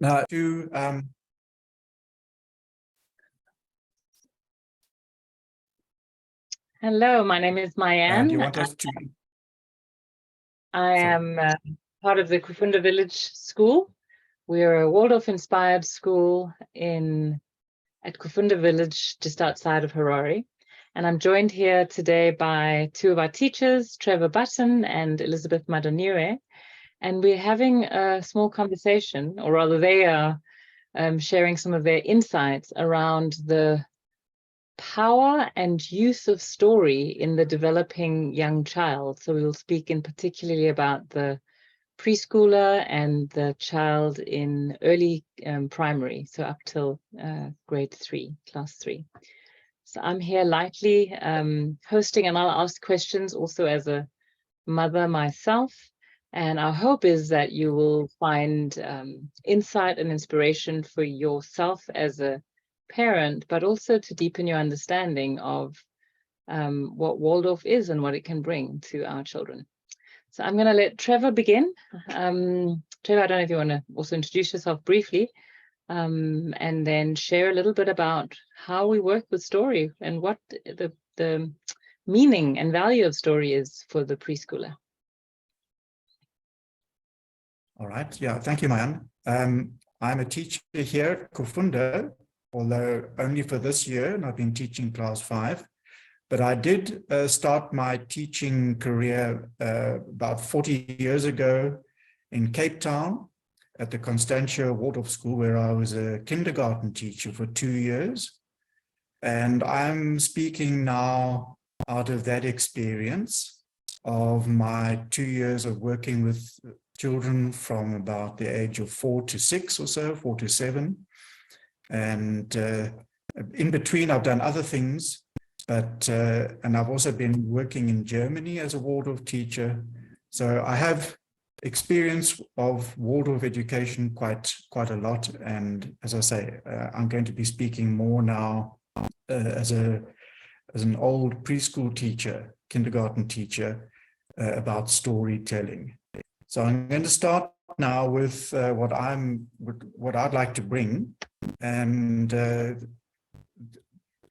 Now, Hello, my name is Mayan. do you want us to? I am part of the Kufunda Village School. We are a Waldorf-inspired school at Kufunda Village, just outside of Harare. And I'm joined here today by two of our teachers, Trevor Button and Elizabeth Madanire. And we're having a small conversation, or rather they are sharing some of their insights around the power and use of story in the developing young child. So we'll speak in particularly about the preschooler and the child in early primary, so up till grade 3, class 3. So I'm here lightly hosting, and I'll ask questions also as a mother myself. And our hope is that you will find insight and inspiration for yourself as a parent, but also to deepen your understanding of what Waldorf is and what it can bring to our children. So I'm going to let Trevor begin. Trevor, I don't know if you want to also introduce yourself briefly and then share a little bit about how we work with story and what the meaning and value of story is for the preschooler. All right. Yeah, thank you, Mayan. I'm a teacher here at Kufunda, although only for this year, and I've been teaching class 5. But I did start my teaching career about 40 years ago in Cape Town at the Constantia Waldorf School, where I was a kindergarten teacher for 2 years. And I'm speaking now out of that experience of my 2 years of working with children from about the age of 4 to 6 or so, 4 to 7. And in between, I've done other things, but and I've also been working in Germany as a Waldorf teacher. So I have experience of Waldorf education quite a lot. And as I say, I'm going to be speaking more now as an old preschool teacher, kindergarten teacher, about storytelling. So I'm going to start now with what I'd like to bring. And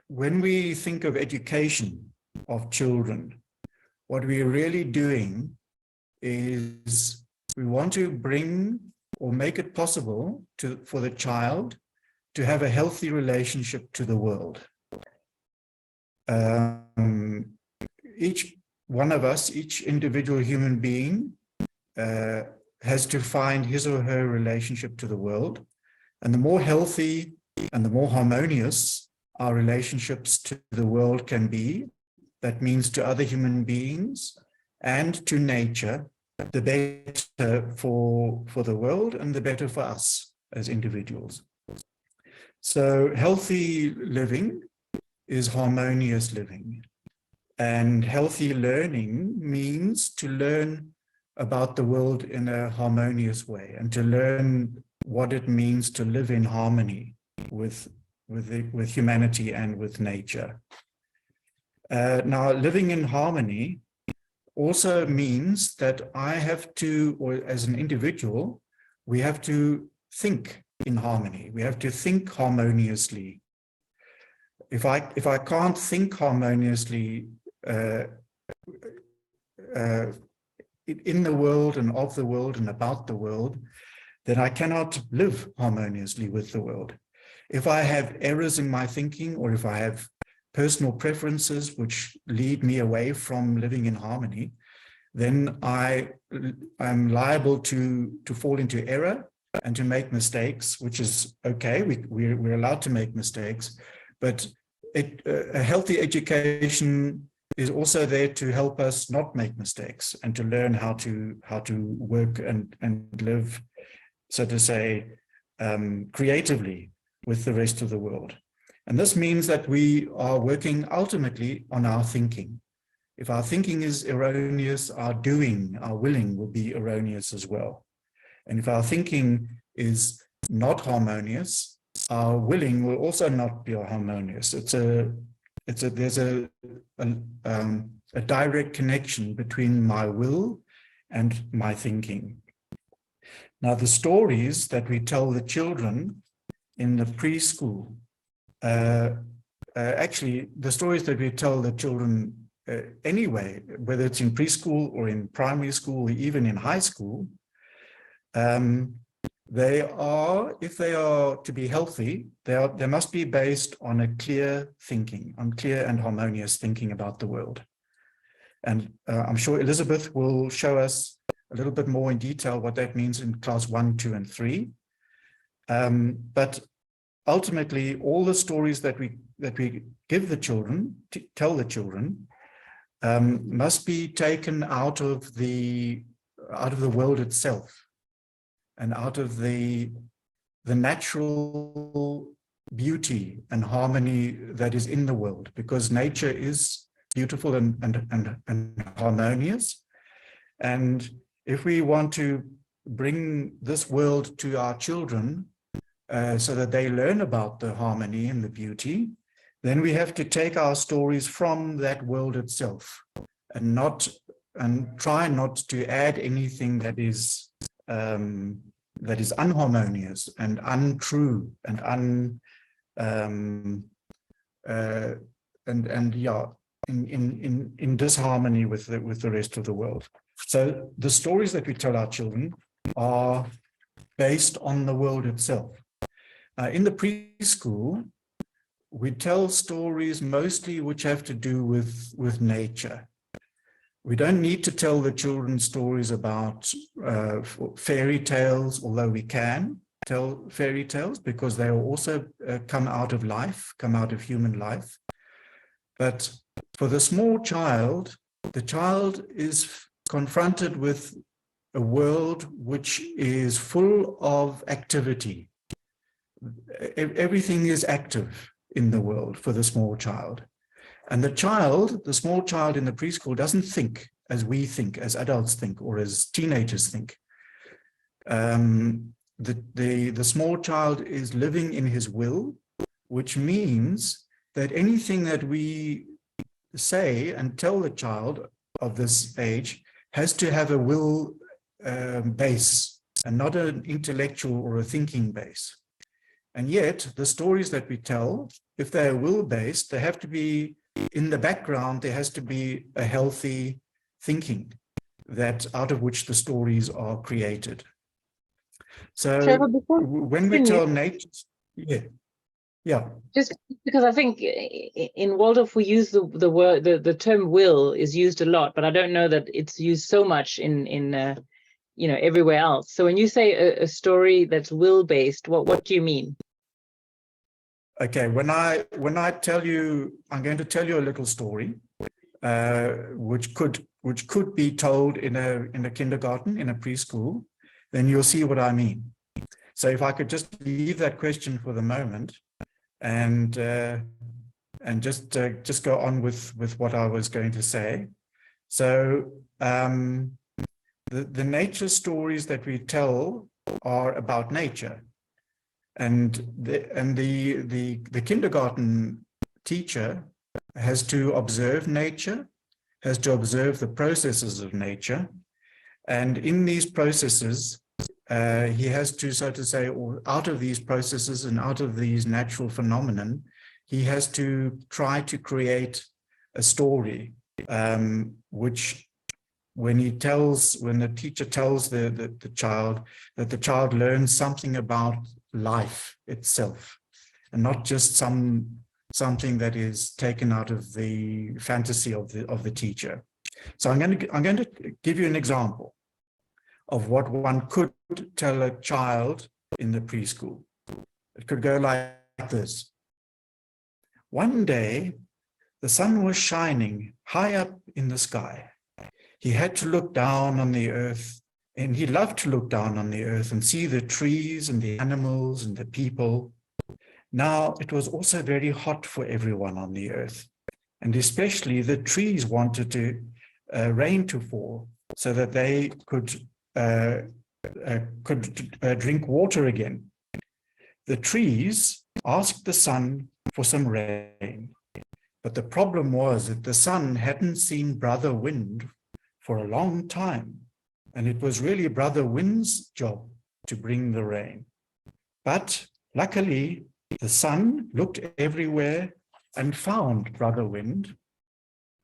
when we think of education of children, what we're really doing is we want to bring or make it possible for the child to have a healthy relationship to the world. Each one of us, each individual human being, has to find his or her relationship to the world. And the more healthy and the more harmonious our relationships to the world can be, that means to other human beings and to nature, the better for the world and the better for us as individuals. So healthy living is harmonious living. And healthy learning means to learn about the world in a harmonious way and to learn what it means to live in harmony with humanity and with nature. Now, living in harmony also means that I have to, or as an individual, we have to think in harmony. We have to think harmoniously. If I can't think harmoniously in the world and of the world and about the world, then I cannot live harmoniously with the world. If I have errors in my thinking, or if I have personal preferences which lead me away from living in harmony, then I'm liable to fall into error and to make mistakes, which is okay. We're allowed to make mistakes, but a healthy education is also there to help us not make mistakes and to learn how to work and live, so to say, creatively with the rest of the world. And this means that we are working ultimately on our thinking. If our thinking is erroneous, our doing, our willing will be erroneous as well. And if our thinking is not harmonious, our willing will also not be harmonious. There's a direct connection between my will and my thinking. Now, the stories that we tell the children in the preschool, actually, the stories that we tell the children anyway, whether it's in preschool or in primary school, or even in high school, they are, if they are to be healthy, they must be based on a clear thinking, on clear and harmonious thinking about the world. And I'm sure Elizabeth will show us a little bit more in detail what that means in class 1, 2, and 3. But ultimately, all the stories that we give the children, tell the children, must be taken out of the world itself, and out of the natural beauty and harmony that is in the world, because nature is beautiful and harmonious. And if we want to bring this world to our children so that they learn about the harmony and the beauty, then we have to take our stories from that world itself and try not to add anything that is unharmonious and untrue and in disharmony with the rest of the world. So the stories that we tell our children are based on the world itself. In the preschool, we tell stories mostly which have to do with nature. We don't need to tell the children stories about fairy tales, although we can tell fairy tales because they will also come out of life, come out of human life. But for the small child, the child is confronted with a world which is full of activity. Everything is active in the world for the small child. And the small child in the preschool doesn't think as we think, as adults think, or as teenagers think. The small child is living in his will, which means that anything that we say and tell the child of this age has to have a will base and not an intellectual or a thinking base. And yet the stories that we tell, if they're will-based, they have to be in the background. There has to be a healthy thinking that out of which the stories are created. So Trevor, when we tell nature, yeah. Just because I think in Waldorf we use the word, the term will is used a lot, but I don't know that it's used so much in everywhere else. So when you say a story that's will based, what do you mean? Okay, when I tell you, I'm going to tell you a little story, which could be told in a kindergarten, in a preschool, then you'll see what I mean. So if I could just leave that question for the moment, and just go on with what I was going to say. So the nature stories that we tell are about nature, and the kindergarten teacher has to observe nature, has to observe the processes of nature, and in these processes he has to, so to say, or out of these processes and out of these natural phenomenon, he has to try to create a story, which when the teacher tells the child, that the child learns something about life itself, and not just something that is taken out of the fantasy of the teacher. So I'm going to give you an example of what one could tell a child in the preschool. It could go like this. One day, the sun was shining high up in the sky. He had to look down on the earth, and he loved to look down on the earth and see the trees and the animals and the people. Now, it was also very hot for everyone on the earth, and especially the trees wanted rain to fall so that they could drink water again. The trees asked the sun for some rain, but the problem was that the sun hadn't seen Brother Wind for a long time, and it was really Brother Wind's job to bring the rain. But luckily, the sun looked everywhere and found Brother Wind,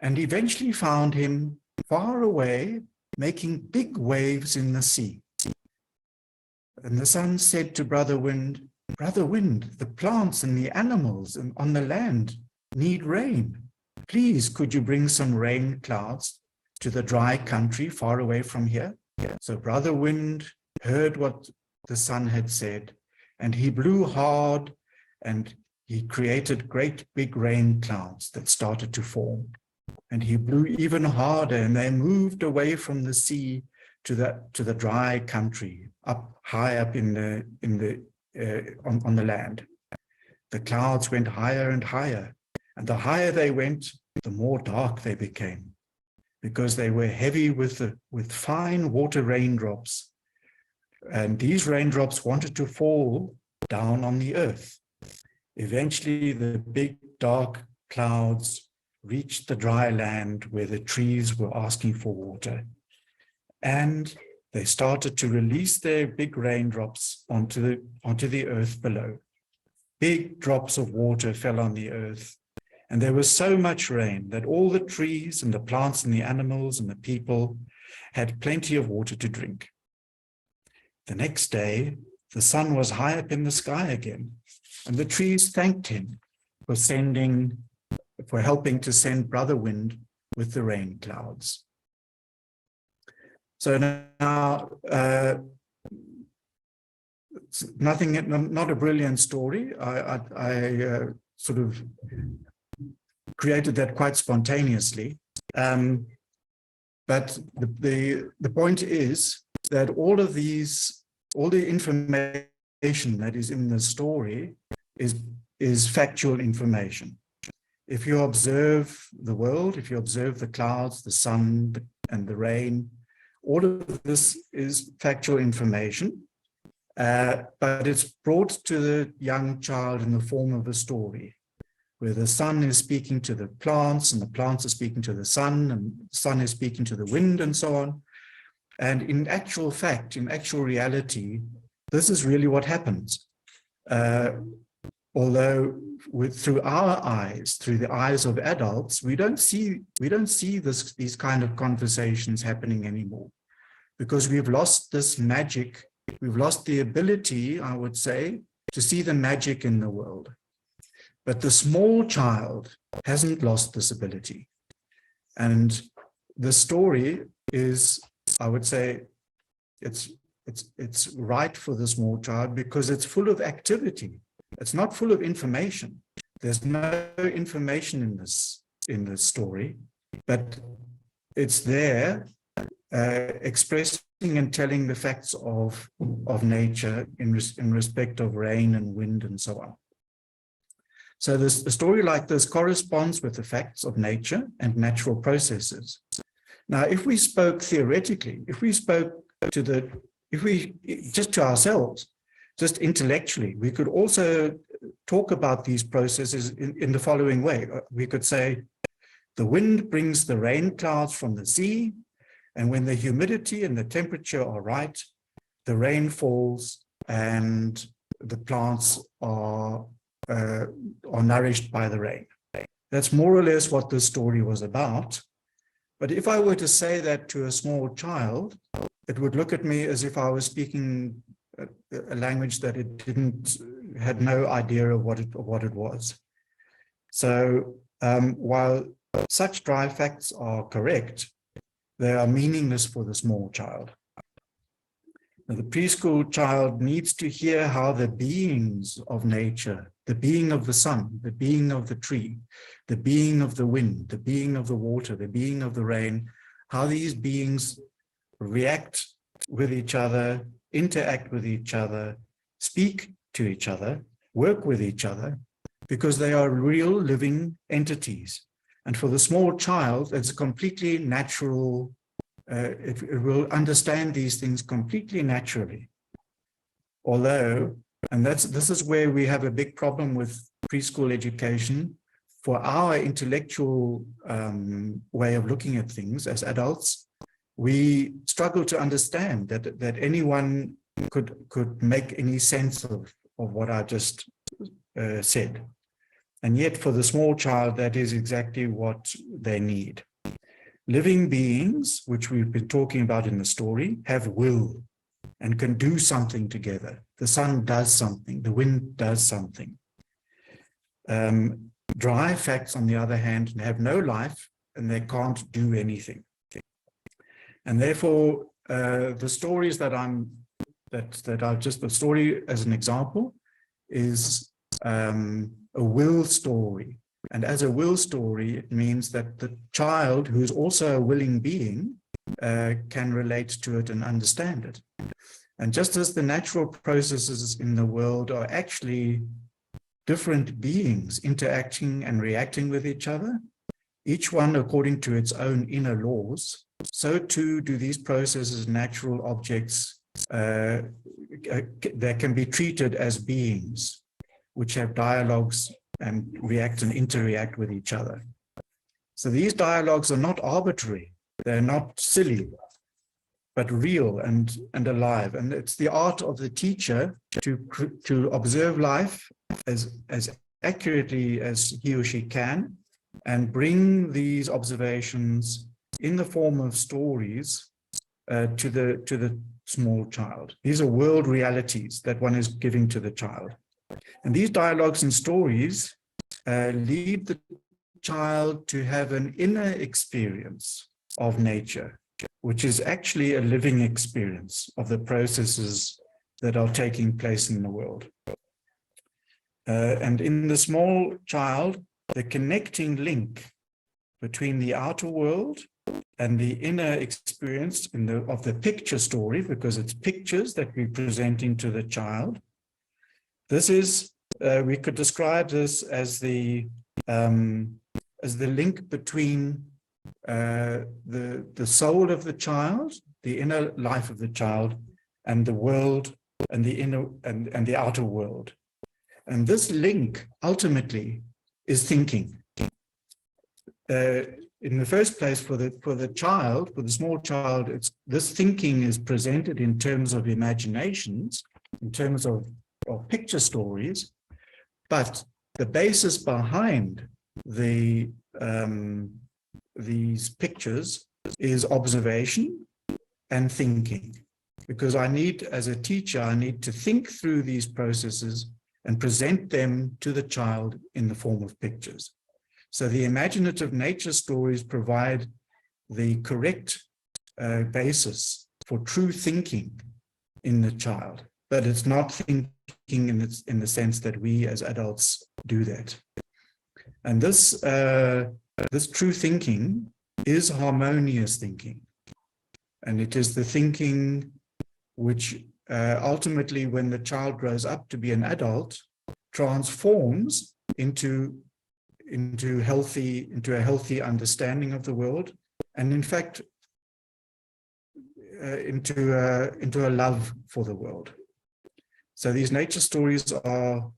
and eventually found him far away, making big waves in the sea. And the sun said to Brother Wind, the plants and the animals on the land need rain. Please, could you bring some rain clouds to the dry country far away from here? So Brother Wind heard what the sun had said, and he blew hard, and he created great big rain clouds that started to form. And he blew even harder, and they moved away from the sea to the dry country, up high up on the land. The clouds went higher and higher, and the higher they went, the more dark they became, because they were heavy with fine water raindrops. And these raindrops wanted to fall down on the earth. Eventually, the big dark clouds reached the dry land where the trees were asking for water. And they started to release their big raindrops onto the earth below. Big drops of water fell on the earth. And there was so much rain that all the trees and the plants and the animals and the people had plenty of water to drink. The next day, the sun was high up in the sky again, and the trees thanked him for helping to send Brother Wind with the rain clouds. So now, not a brilliant story. I sort of created that quite spontaneously. But the point is that all the information that is in the story is factual information. If you observe the world, if you observe the clouds, the sun, and the rain, all of this is factual information, but it's brought to the young child in the form of a story, where the sun is speaking to the plants, and the plants are speaking to the sun, and the sun is speaking to the wind, and so on. And in actual fact, in actual reality, this is really what happens. Although through our eyes, through the eyes of adults, we don't see these kind of conversations happening anymore, because we've lost this magic. We've lost the ability, I would say, to see the magic in the world. But the small child hasn't lost this ability. And the story is, I would say, it's right for the small child because it's full of activity. It's not full of information. There's no information in this story, but it's there expressing and telling the facts of nature in respect of rain and wind and so on. So a story like this corresponds with the facts of nature and natural processes. Now, if we spoke theoretically, if we spoke just to ourselves, just intellectually, we could also talk about these processes in the following way. We could say, the wind brings the rain clouds from the sea, and when the humidity and the temperature are right, the rain falls and the plants are nourished by the rain. That's more or less what this story was about. But if I were to say that to a small child, it would look at me as if I was speaking a language that it had no idea of what it was. So while such dry facts are correct, they are meaningless for the small child. Now, the preschool child needs to hear how the beings of nature, the being of the sun, the being of the tree, the being of the wind, the being of the water, the being of the rain, how these beings react with each other, interact with each other, speak to each other, work with each other, because they are real living entities. And for the small child, it's completely natural. It will understand these things completely naturally. Although, and this is where we have a big problem with preschool education. For our intellectual way of looking at things as adults, we struggle to understand that anyone could make any sense of what I just said. And yet for the small child, that is exactly what they need. Living beings, which we've been talking about in the story, have will and can do something together. The sun does something, the wind does something. Dry facts, on the other hand, have no life and they can't do anything. And therefore, the stories that the story as an example is a will story. And as a will story, it means that the child, who is also a willing being, can relate to it and understand it. And just as the natural processes in the world are actually different beings interacting and reacting with each other, each one according to its own inner laws, so too do these processes, natural objects, that can be treated as beings, which have dialogues and react and interact with each other. So these dialogues are not arbitrary, they're not silly, but real and alive. And it's the art of the teacher to observe life as accurately as he or she can, and bring these observations in the form of stories to the small child. These are world realities that one is giving to the child. And these dialogues and stories lead the child to have an inner experience of nature, which is actually a living experience of the processes that are taking place in the world. And in the small child, the connecting link between the outer world and the inner experience of the picture story, because it's pictures that we're presenting to the child. This is, we could describe this as the link between the soul of the child, the inner life of the child, and the world and the inner and the outer world. And this link ultimately is thinking. In the first place, for the child, for the small child, this thinking is presented in terms of imaginations, in terms of picture stories, but the basis behind these pictures is observation and thinking. Because as a teacher, I need to think through these processes and present them to the child in the form of pictures. So the imaginative nature stories provide the correct basis for true thinking in the child, but it's not thinking in the sense that we as adults do that. And this true thinking is harmonious thinking. And it is the thinking which ultimately, when the child grows up to be an adult, transforms into a healthy understanding of the world, and in fact into a love for the world. So these nature stories are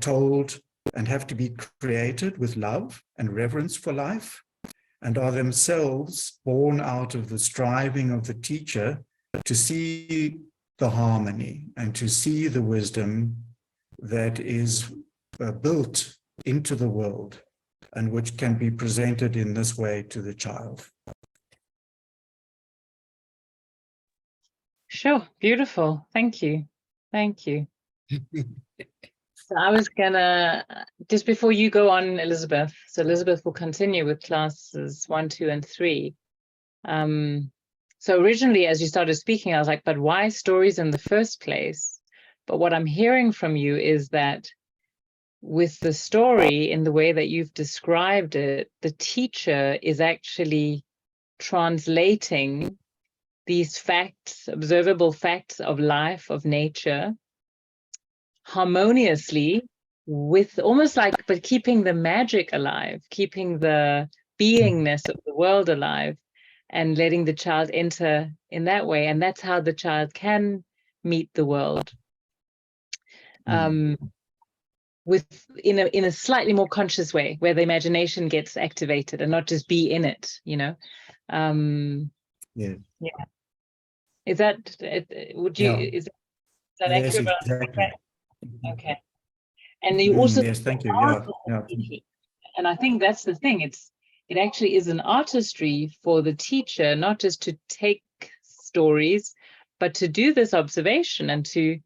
told and have to be created with love and reverence for life, and are themselves born out of the striving of the teacher to see the harmony and to see the wisdom that is built into the world and which can be presented in this way to the child. Sure, beautiful. Thank you. Thank you. So I was gonna, just before you go on, Elizabeth, so Elizabeth will continue with classes 1, 2, and 3. So originally, as you started speaking, I was like, but why stories in the first place? But what I'm hearing from you is that with the story, in the way that you've described it, the teacher is actually translating these facts, observable facts of life, of nature, harmoniously, with almost like, but keeping the magic alive, keeping the beingness of the world alive, and letting the child enter in that way. And that's how the child can meet the world. With in a slightly more conscious way, where the imagination gets activated and not just be in it, you know. Yeah. Yeah. Is that would you Yeah. is that Yes, accurate? exactly. Okay. And you also Yes, thank you. art Yeah. of Yeah. teaching. And I think that's the thing. It actually is an artistry for the teacher, not just to take stories, but to do this observation and to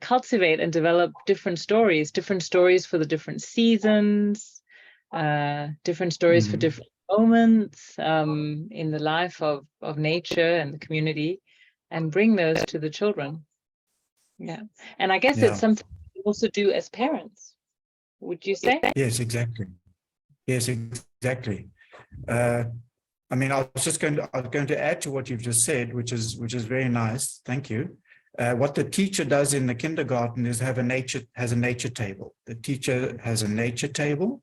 cultivate and develop different stories for the different seasons, different stories for different moments in the life of nature and the community, and bring those to the children. Yeah. And I guess it's Yeah. something we also do as parents, would you say? Yes, exactly. Yes, exactly. I mean, I was going to add to what you've just said, which is very nice. Thank you. What the teacher does in the kindergarten is has a nature table. The teacher has a nature table,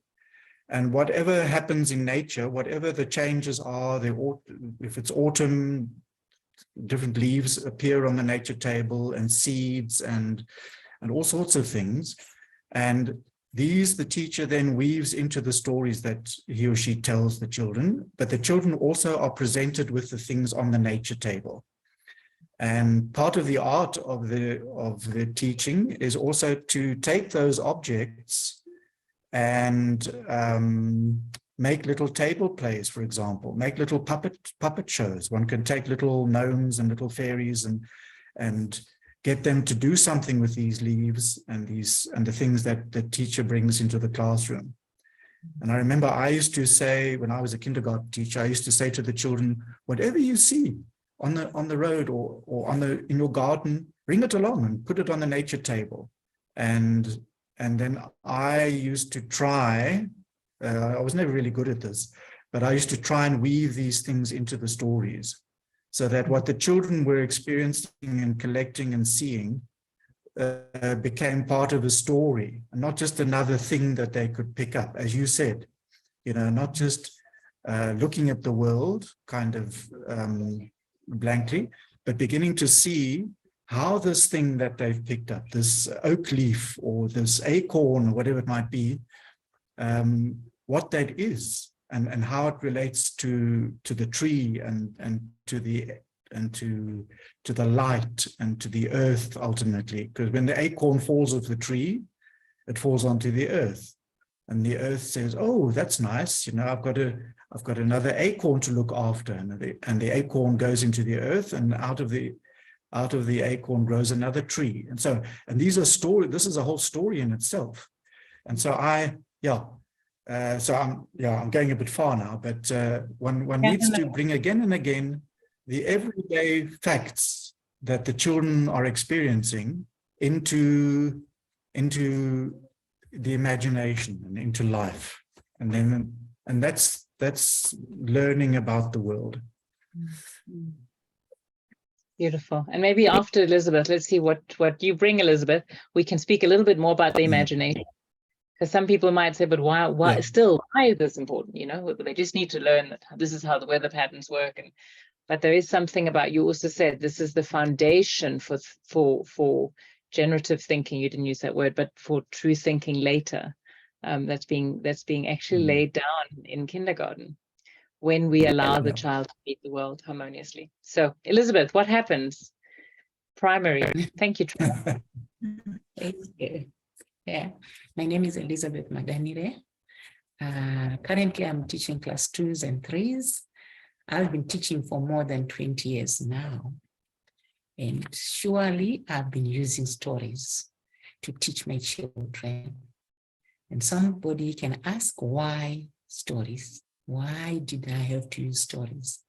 and whatever happens in nature, whatever the changes are, if it's autumn, different leaves appear on the nature table, and seeds and all sorts of things. And these the teacher then weaves into the stories that he or she tells the children, but the children also are presented with the things on the nature table. And part of the art of the teaching is also to take those objects and make little table plays, for example, make little puppet shows. One can take little gnomes and little fairies and get them to do something with these leaves and the things that the teacher brings into the classroom. And I remember I used to say, when I was a kindergarten teacher, I used to say to the children, whatever you see on the road or in your garden, bring it along and put it on the nature table. And then I used to try, I was never really good at this, but I used to try and weave these things into the stories, so that what the children were experiencing and collecting and seeing became part of a story, and not just another thing that they could pick up, as you said, not just looking at the world kind of blankly, but beginning to see how this thing that they've picked up, this oak leaf or this acorn or whatever it might be, what that is, and how it relates to the tree and to the light and to the earth ultimately. Because when the acorn falls off the tree, it falls onto the earth, and the earth says, "Oh, that's nice. I've got another acorn to look after," and the acorn goes into the earth, and out of the acorn grows another tree. And these are stories. This is a whole story in itself. And so I'm going a bit far now, but one needs to bring again and again the everyday facts that the children are experiencing into the imagination and into life, and that's learning about the world. Beautiful. And maybe after Elizabeth, let's see what you bring, Elizabeth. We can speak a little bit more about the imagination. Because some people might say, but why is this important? They just need to learn that this is how the weather patterns work. But there is something about, you also said, this is the foundation for generative thinking. You didn't use that word, but for true thinking later. That's being actually laid down in kindergarten when we allow the child to meet the world harmoniously. So, Elizabeth, what happens? Primary. Thank you, Trevor. Thank you. Yeah, my name is Elizabeth Madanire. Currently, I'm teaching class 2s and 3s. I've been teaching for more than 20 years now. And surely I've been using stories to teach my children. And somebody can ask, why stories? Why did I have to use stories?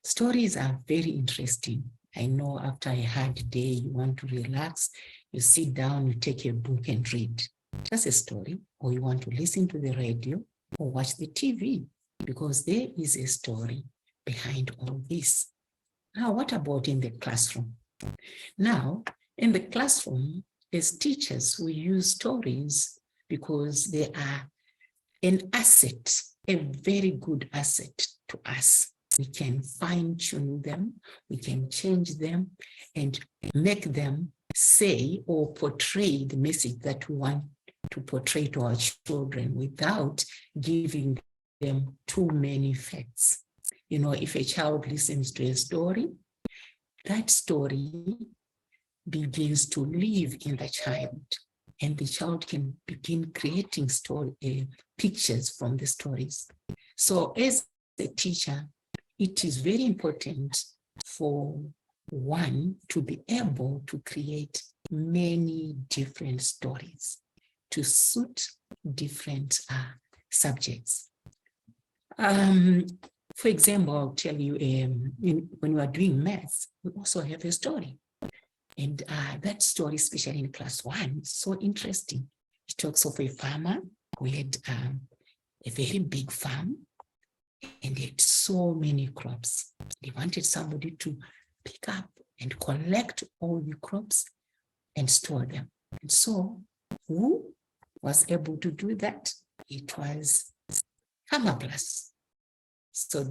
Stories are very interesting. I know after a hard day, you want to relax, you sit down, you take a book and read. That's a story. Or you want to listen to the radio or watch the TV, because there is a story behind all this. Now, what about in the classroom? Now, in the classroom, as teachers, we use stories because they are an asset, a very good asset to us. We can fine-tune them, we can change them, and make them say or portray the message that we want to portray to our children without giving them too many facts. if a child listens to a story, that story begins to live in the child, and the child can begin creating pictures from the stories. So as a teacher, it is very important for one to be able to create many different stories to suit different subjects. For example, I'll tell you, when we are doing maths, we also have a story. And that story, especially in class 1, is so interesting. It talks of a farmer who had a very big farm and he had so many crops. He wanted somebody to pick up and collect all the crops and store them. And so who was able to do that? It was Farmer Plus. So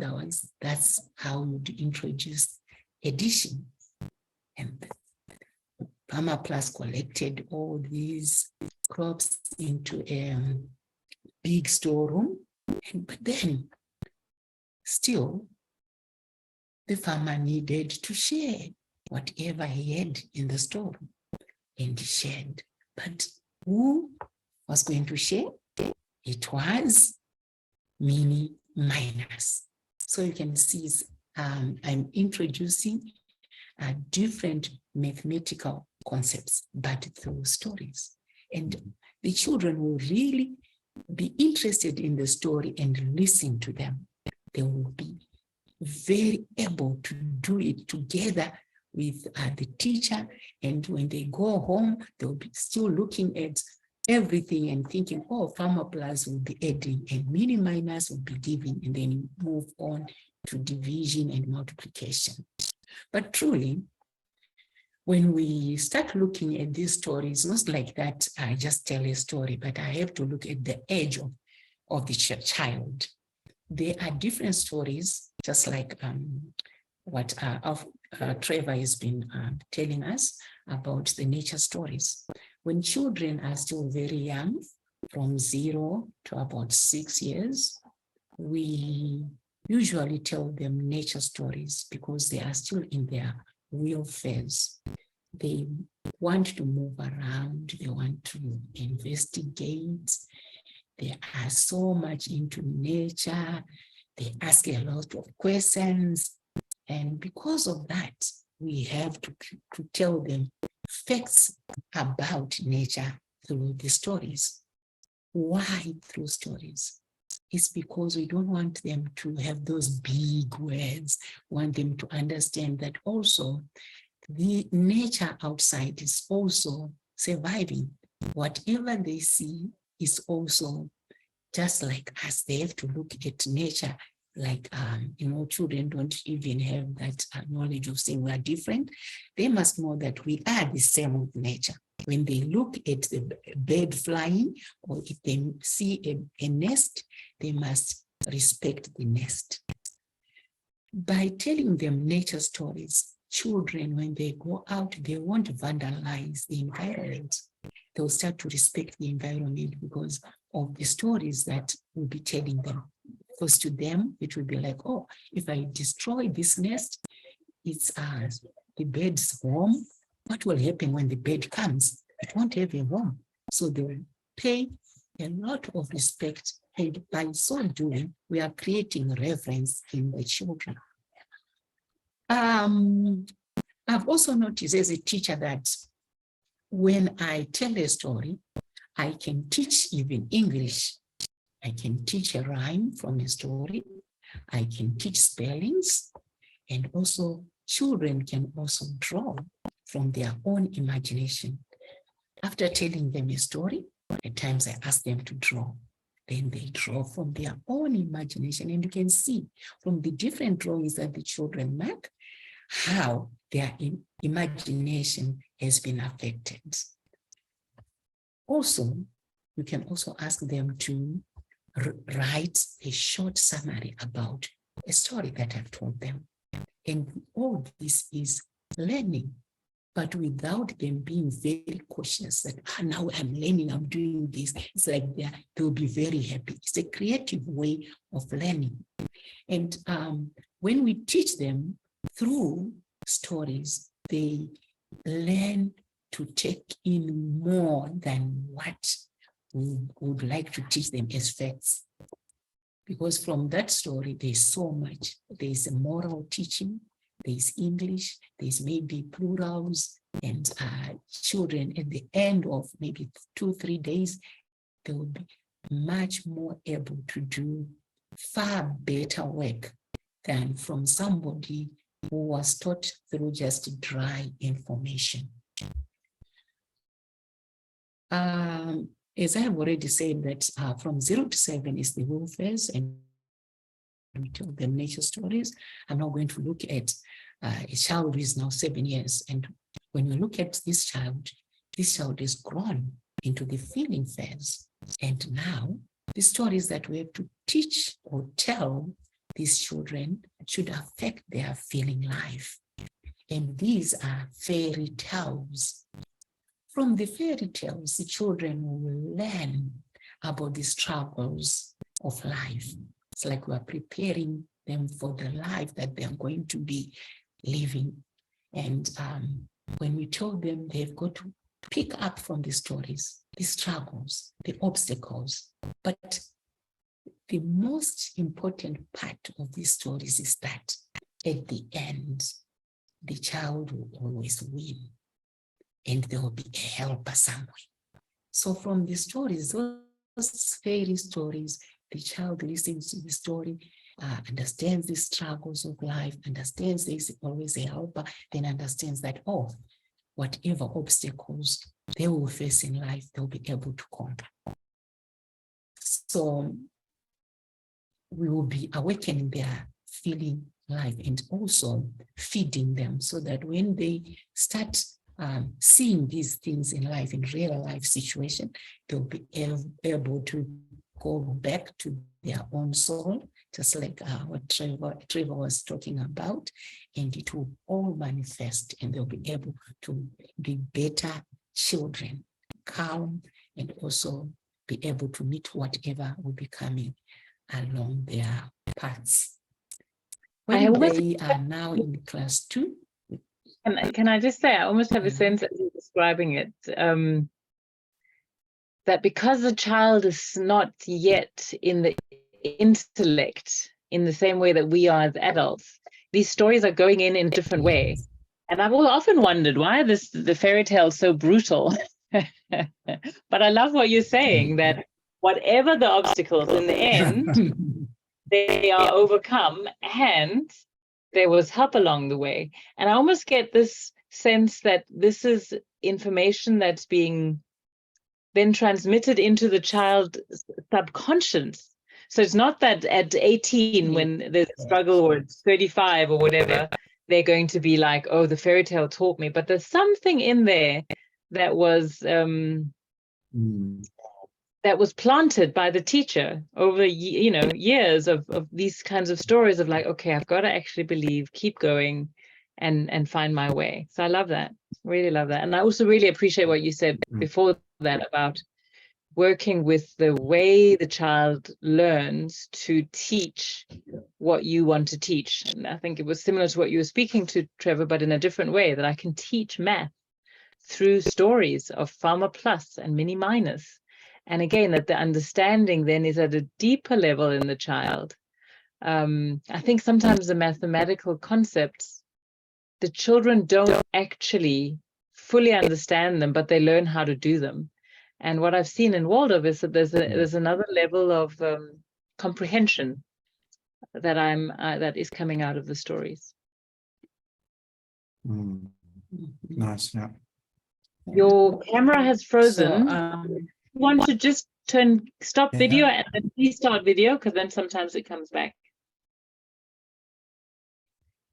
that's how you introduce addition. And Farmer Plus collected all these crops into a big storeroom, but then still the farmer needed to share whatever he had in the storeroom, and he shared. But who was going to share? It was mini minors. So you can see I'm introducing different mathematical concepts, but through stories. And the children will really be interested in the story and listen to them. They will be very able to do it together with the teacher. And when they go home, they'll be still looking at everything and thinking, oh, Farmer Plus will be adding and mini minors will be giving, and then move on to division and multiplication. But truly, when we start looking at these stories, not like that I just tell a story, but I have to look at the age of the child. There are different stories, just like what Trevor has been telling us about the nature stories. When children are still very young, from 0 to about 6 years, we usually tell them nature stories because they are still in their real phase. They want to move around, they want to investigate, they are so much into nature, they ask a lot of questions, and because of that, we have to tell them facts about nature through the stories. Why through stories? It's because we don't want them to have those big words, want them to understand that also the nature outside is also surviving. Whatever they see is also just like us. They have to look at nature like, children don't even have that knowledge of saying we are different. They must know that we are the same with nature. When they look at the bird flying, or if they see a nest, they must respect the nest. By telling them nature stories, children, when they go out, they won't vandalize the environment. They'll start to respect the environment because of the stories that we'll be telling them. Because to them, it will be like, oh, if I destroy this nest, it's the bird's home. What will happen when the bird comes? It won't have a home. So they will pay a lot of respect. And by so doing, we are creating reverence in the children. I've also noticed as a teacher that when I tell a story, I can teach even English. I can teach a rhyme from a story. I can teach spellings, and also children can also draw from their own imagination. After telling them a story, at times I ask them to draw. Then they draw from their own imagination, and you can see from the different drawings that the children make how their imagination has been affected. Also, you can also ask them to write a short summary about a story that I've told them. And all this is learning, but without them being very cautious that now I'm learning, I'm doing this. It's like they'll be very happy. It's a creative way of learning. And when we teach them through stories, they learn to take in more than what we would like to teach them as facts. Because from that story, there's so much. There's a moral teaching, there's English, there's maybe plurals, and children at the end of maybe 2-3 days, they will be much more able to do far better work than from somebody who was taught through just dry information. As I have already said, that from 0 to 7 is the whole phase, and we tell them nature stories. I'm now going to look at a child who is now 7 years. And when we look at this child is grown into the feeling phase. And now the stories that we have to teach or tell these children should affect their feeling life. And these are fairy tales. From the fairy tales, the children will learn about the struggles of life. It's like we're preparing them for the life that they're going to be living. And when we tell them, they've got to pick up from the stories, the struggles, the obstacles. But the most important part of these stories is that at the end, the child will always win, and there will be a helper somewhere. So from the stories, those fairy stories, the child listens to the story, understands the struggles of life, understands there's always a helper, then understands that, oh, whatever obstacles they will face in life, they'll be able to conquer. So we will be awakening their feeling life and also feeding them so that when they start seeing these things in life, in real life situation, they'll be able to go back to their own soul, just like what Trevor was talking about, and it will all manifest, and they'll be able to be better children, calm, and also be able to meet whatever will be coming along their paths. When they are now in class 2. Can I just say, I almost have a sense that you're describing it, that because the child is not yet in the intellect in the same way that we are as adults, these stories are going in a different way. And I've often wondered why the fairy tale is so brutal. But I love what you're saying, that whatever the obstacles, in the end, they are overcome, and there was help along the way. And I almost get this sense that this is information that's being then transmitted into the child's subconscious. So it's not that at 18, when there's a struggle, or it's 35 or whatever, they're going to be like, oh, the fairy tale taught me. But there's something in there that was that was planted by the teacher over years of these kinds of stories of like, okay, I've got to actually believe, keep going, and find my way. So I love that, really love that. And I also really appreciate what you said before that about working with the way the child learns to teach what you want to teach. And I think it was similar to what you were speaking to, Trevor, but in a different way, that I can teach math through stories of Farmer Plus and Mini Minus. And again, that the understanding then is at a deeper level in the child. I think sometimes the mathematical concepts, the children don't actually fully understand them, but they learn how to do them. And what I've seen in Waldorf is that there's another level of comprehension that that is coming out of the stories. Nice, yeah. Your camera has frozen. So, you want to just stop video and then restart video, because then sometimes it comes back.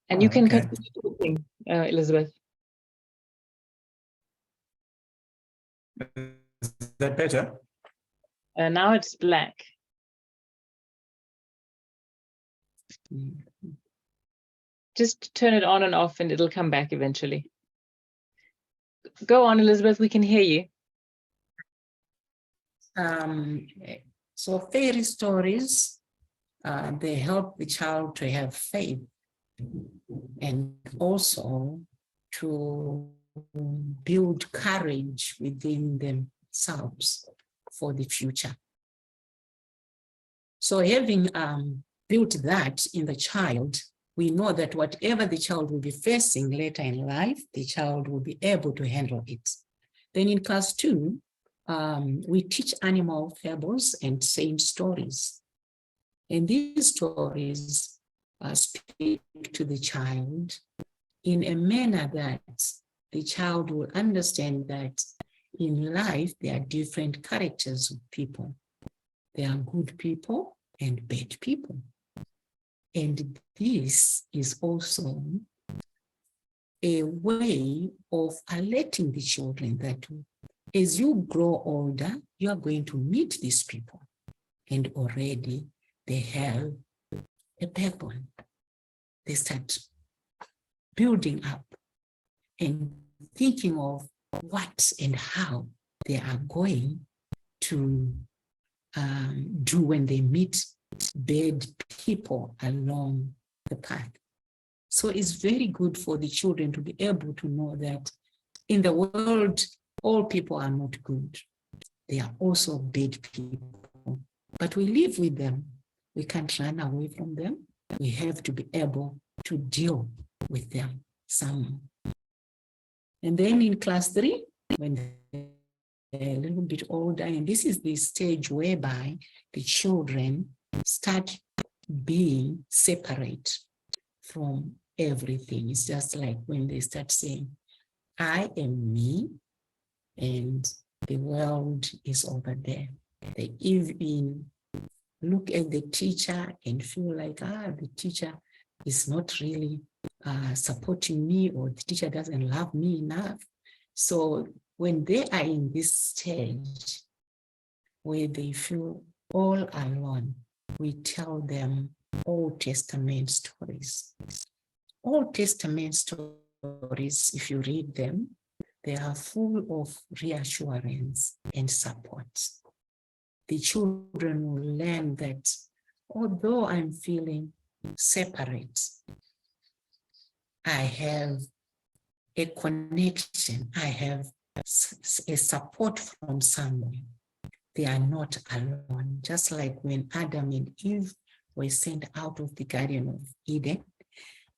And you can continue talking, Elizabeth. Is that better? Now it's black. Just turn it on and off and it'll come back eventually. Go on, Elizabeth, we can hear you. So fairy stories, they help the child to have faith and also to build courage within themselves for the future. So having built that in the child, we know that whatever the child will be facing later in life, the child will be able to handle it. Then in class 2, we teach animal fables and saying stories. And these stories speak to the child in a manner that the child will understand that in life, there are different characters of people. There are good people and bad people. And this is also a way of alerting the children that as you grow older, you are going to meet these people. And already they have a backbone. They start building up and thinking of what and how they are going to do when they meet bad people along the path. So it's very good for the children to be able to know that in the world, all people are not good. They are also bad people, but we live with them. We can't run away from them. We have to be able to deal with them somehow. And then in class 3, when they're a little bit older, and this is the stage whereby the children start being separate from everything. It's just like when they start saying, I am me, and the world is over there. They even look at the teacher and feel like, the teacher is not really supporting me, or the teacher doesn't love me enough. So when they are in this stage where they feel all alone, we tell them Old Testament stories. Old Testament stories, if you read them, they are full of reassurance and support. The children will learn that although I'm feeling separate, I have a connection, I have a support from someone. They are not alone. Just like when Adam and Eve were sent out of the Garden of Eden,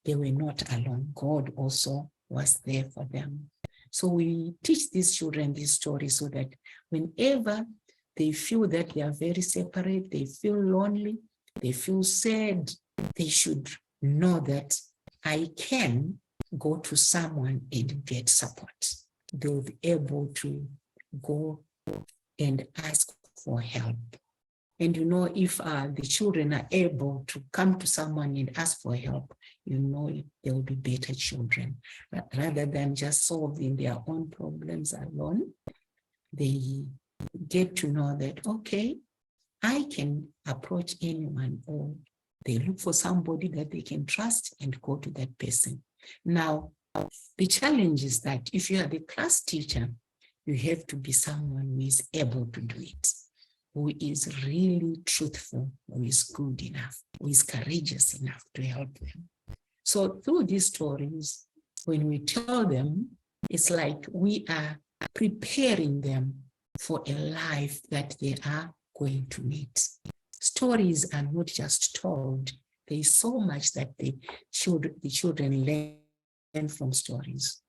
they were not alone. God also was there for them. So we teach these children this story so that whenever they feel that they are very separate, they feel lonely, they feel sad, they should know that I can go to someone and get support. They'll be able to go and ask for help. And you know, if the children are able to come to someone and ask for help, you know, they will be better children. Rather than just solving their own problems alone, they get to know that, okay, I can approach anyone, or they look for somebody that they can trust and go to that person. Now, the challenge is that if you are the class teacher, you have to be someone who is able to do it, who is really truthful, who is good enough, who is courageous enough to help them. So through these stories, when we tell them, it's like we are preparing them for a life that they are going to meet. Stories are not just told. There is so much that the children learn from stories.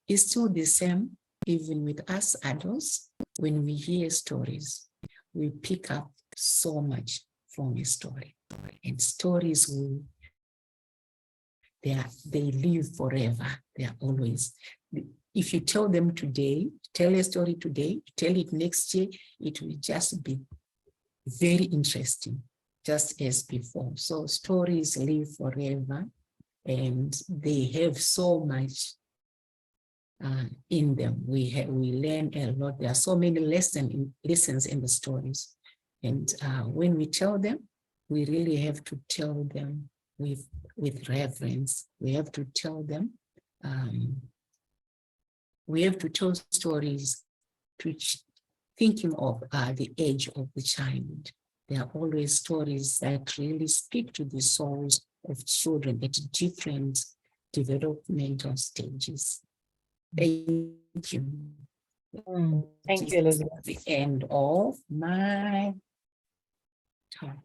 It's still the same even with us adults. When we hear stories, we pick up so much from a story. And stories they live forever. They are always. If you tell them today, tell a story today, tell it next year, it will just be very interesting, just as before. So stories live forever, and they have so much in them. We learn a lot. There are so many lessons in the stories. And when we tell them, we really have to tell them with reverence. We have to tell them, we have to tell stories thinking of the age of the child. There are always stories that really speak to the souls of children at different developmental stages. Thank you. Thank you, Elizabeth. The end of my talk.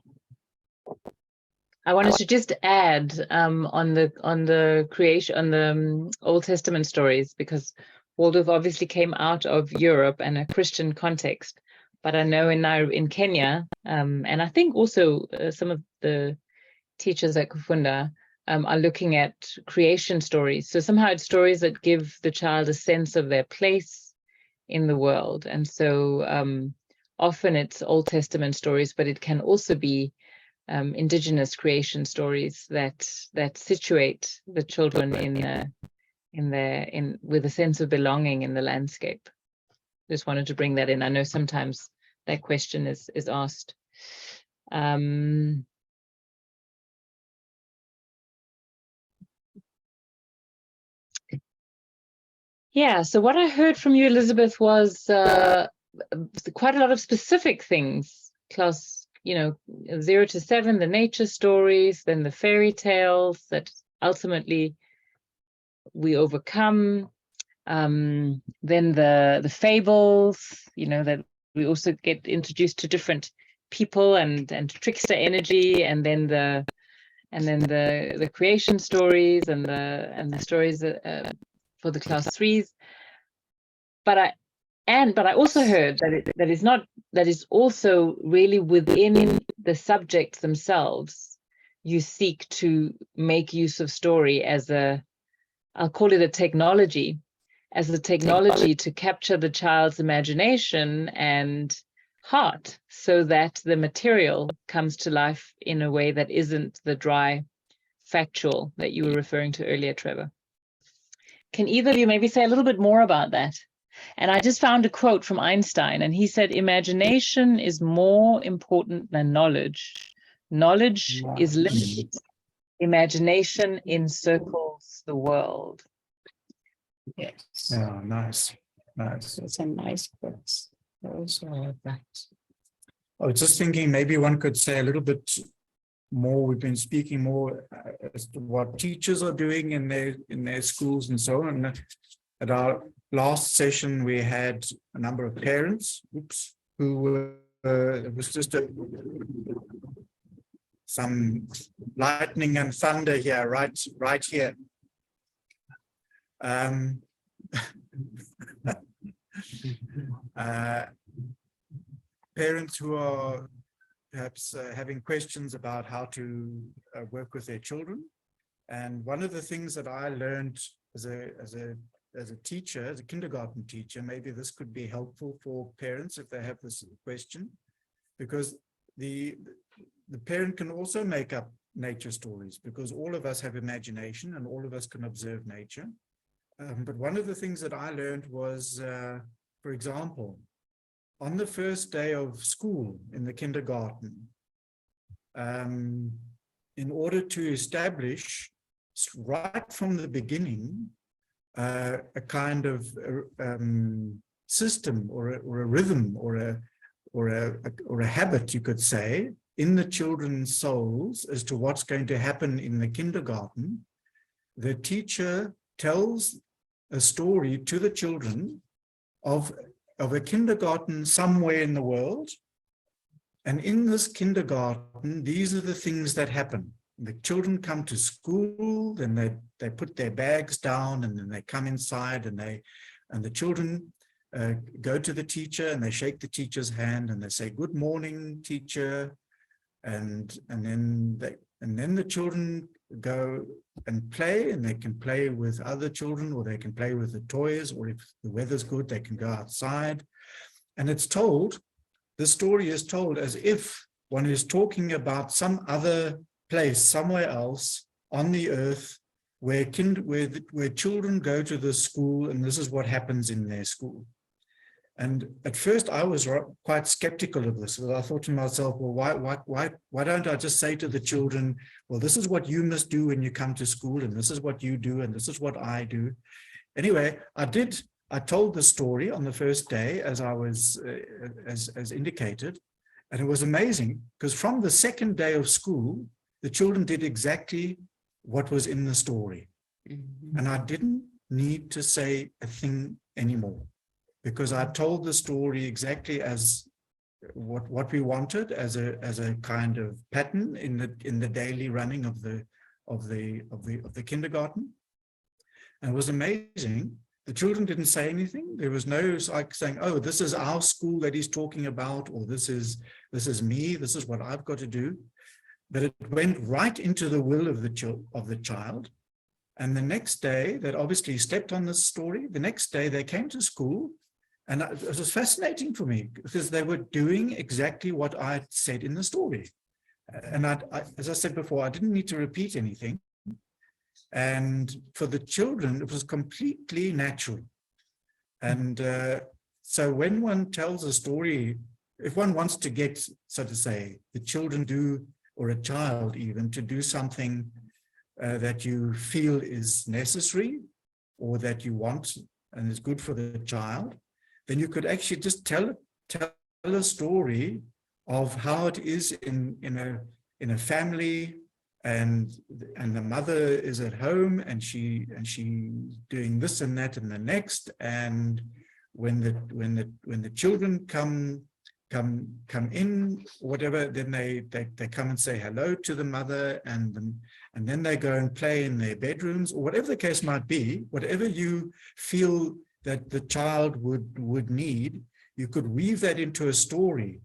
I wanted to just add on the creation on the Old Testament stories, because Waldorf obviously came out of Europe and a Christian context, but I know in Kenya, and I think also some of the teachers at Kufunda are looking at creation stories. So somehow it's stories that give the child a sense of their place in the world, and so often it's Old Testament stories, but it can also be indigenous creation stories that situate the children with a sense of belonging in the landscape. Just wanted to bring that in. I know sometimes that question is asked. Yeah, so what I heard from you, Elizabeth, was quite a lot of specific things. Class, 0 to 7, the nature stories, then the fairy tales that ultimately we overcome, then the fables, that we also get introduced to different people and trickster energy, and then the creation stories and the stories for the class 3s. But I also heard that is also really within the subjects themselves. You seek to make use of story as I'll call it a technology, as the technology to capture the child's imagination and heart, so that the material comes to life in a way that isn't the dry factual that you were referring to earlier, Trevor. Can either of you maybe say a little bit more about that? And I just found a quote from Einstein, and he said, "Imagination is more important than knowledge. Knowledge is limited. Imagination encircles the world." Yes. Yeah, nice. It's a nice quote. Also that. I was just thinking maybe one could say a little bit more. We've been speaking more as to what teachers are doing in their schools and so on. At our last session, we had a number of parents, who were, it was just some lightning and thunder here, right here. Parents who are perhaps having questions about how to work with their children. And one of the things that I learned as a teacher, as a kindergarten teacher, maybe this could be helpful for parents if they have this question, because the parent can also make up nature stories, because all of us have imagination and all of us can observe nature. But one of the things that I learned was, for example, on the first day of school in the kindergarten, in order to establish right from the beginning a kind of system or a rhythm or a habit, you could say, in the children's souls as to what's going to happen in the kindergarten, the teacher tells a story to the children of a kindergarten somewhere in the world. And in this kindergarten, these are the things that happen. The children come to school, then they put their bags down, and then they come inside, and the children go to the teacher, and they shake the teacher's hand, and they say, "Good morning, teacher," and then the children go and play, and they can play with other children, or they can play with the toys, or if the weather's good, they can go outside. And it's told, the story is told as if one is talking about some other place somewhere else on the earth where children go to the school, and this is what happens in their school. And at first I was quite skeptical of this, because I thought to myself, well, why don't I just say to the children, well, this is what you must do when you come to school, and this is what you do, and this is what I do. Anyway, I told the story on the first day, as I was as indicated, and it was amazing, because from the second day of school, the children did exactly what was in the story. And I didn't need to say a thing anymore, because I told the story exactly as what we wanted, as a kind of pattern in the daily running of the kindergarten. And it was amazing. The children didn't say anything. There was no like saying, "Oh, this is our school that he's talking about," or this is me. This is what I've got to do. But it went right into the will of the child. And the next day, that obviously stepped on this story. The next day, they came to school, and it was fascinating for me because they were doing exactly what I had said in the story. And as I said before, I didn't need to repeat anything. And for the children, it was completely natural. And so when one tells a story, if one wants to get, so to say, the children do, or a child even, to do something that you feel is necessary or that you want and is good for the child, then you could actually just tell a story of how it is in a family, and the mother is at home and she's doing this and that and the next, and when the children come in, whatever, then they come and say hello to the mother, and then they go and play in their bedrooms, or whatever the case might be. Whatever you feel that the child would need, you could weave that into a story.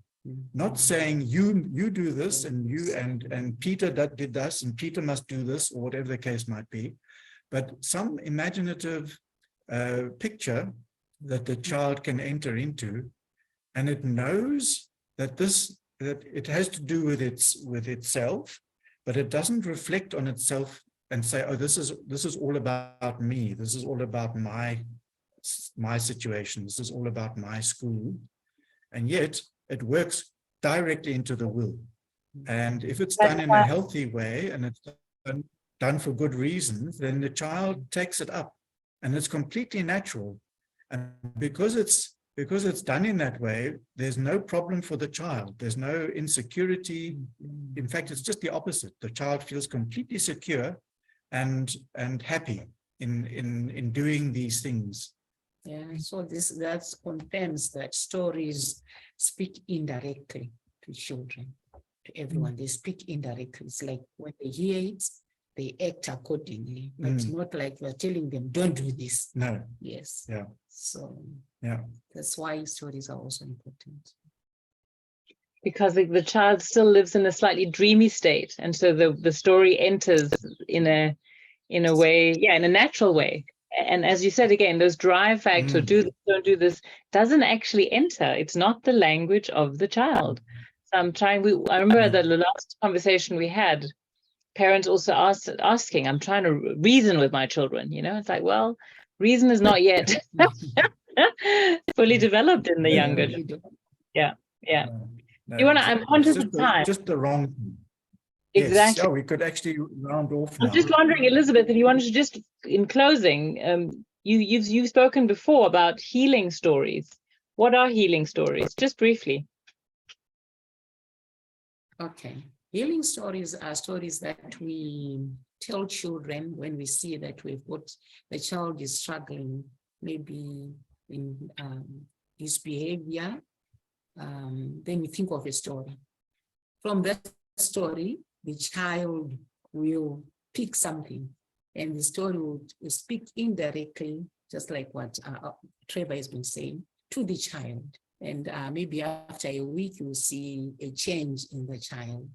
Not saying you do this and Peter did this and Peter must do this, or whatever the case might be, but some imaginative picture that the child can enter into, and it knows that it has to do with itself, but it doesn't reflect on itself and say, "Oh, this is all about me. This is all about my situation. This is all about my school," and yet it works directly into the will. And if it's done in a healthy way and it's done for good reasons, then the child takes it up, and it's completely natural. And because it's done in that way, there's no problem for the child. There's no insecurity. In fact, it's just the opposite. The child feels completely secure and happy in doing these things. Yeah, so that confirms that stories speak indirectly to children, to everyone. They speak indirectly. It's like when they hear it, they act accordingly. But it's not like we're telling them, "Don't do this." No. Yes. Yeah. So yeah, that's why stories are also important. Because the child still lives in a slightly dreamy state, and so the story enters in a way, in a natural way. And as you said again, those drive factors, do this, don't do this, doesn't actually enter. It's not the language of the child. So I remember the last conversation we had, parents also asking, I'm trying to reason with my children, it's like, well, reason is not yet fully developed in the younger. Yeah. No, I'm conscious of time. Just the wrong. Exactly. Yes, we could actually round off now. I'm just wondering, Elizabeth, if you wanted to just, in closing, you've spoken before about healing stories. What are healing stories? Just briefly. Okay. Healing stories are stories that we tell children when we see that the child is struggling, maybe in his behavior. Then we think of a story. From that story, the child will pick something, and the story will speak indirectly, just like what Trevor has been saying, to the child. And maybe after a week, you'll see a change in the child.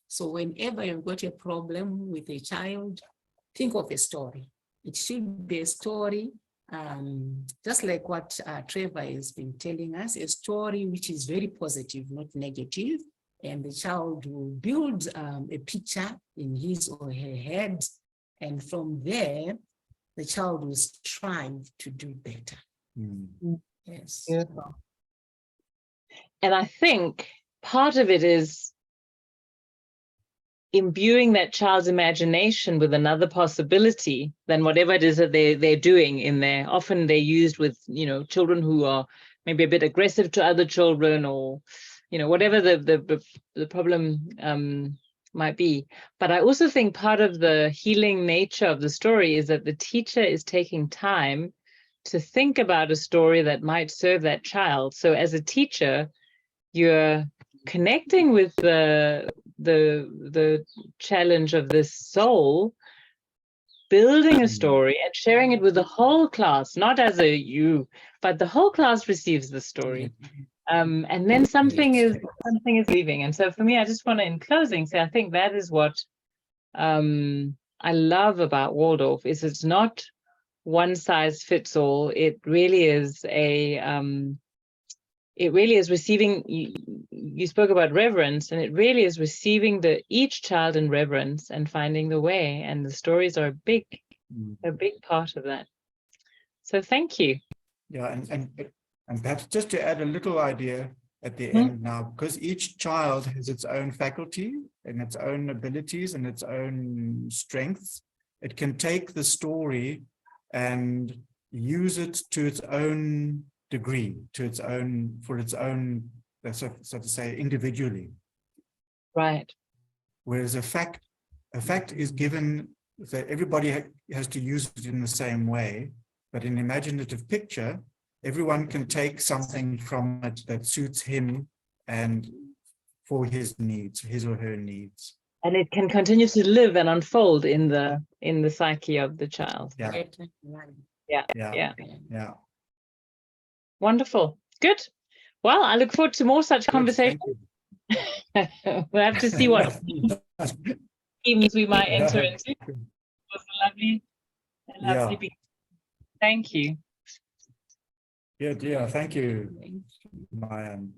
So whenever you've got a problem with a child, think of a story. It should be a story, just like what Trevor has been telling us, a story which is very positive, not negative. And the child will build a picture in his or her head. And from there, the child will strive to do better. Yes. Beautiful. And I think part of it is imbuing that child's imagination with another possibility than whatever it is that they're doing in there. Often they're used with, children who are maybe a bit aggressive to other children, or whatever the problem might be. But I also think part of the healing nature of the story is that the teacher is taking time to think about a story that might serve that child. So as a teacher, you're connecting with the challenge of this soul, building a story and sharing it with the whole class, not as a you, but the whole class receives the story. And then something is leaving. And so for me, I just want to, in closing, say I think that is what I love about Waldorf, is it's not one size fits all. It really is receiving. You spoke about reverence, and it really is receiving each child in reverence and finding the way. And the stories are a big part of that. So thank you. Yeah, and perhaps just to add a little idea at the end now, because each child has its own faculty and its own abilities and its own strengths, it can take the story and use it to its own degree, for its own, so to say, individually. Right. Whereas a fact is given, so everybody has to use it in the same way, but an imaginative picture, everyone can take something from it that suits him and for his needs, his or her needs. And it can continue to live and unfold in the psyche of the child. Yeah. Yeah. Wonderful. Good. Well, I look forward to more such conversations. We'll have to see what themes we might enter into. It was a lovely beginning. Thank you. Good, yeah, thank you, Mayan.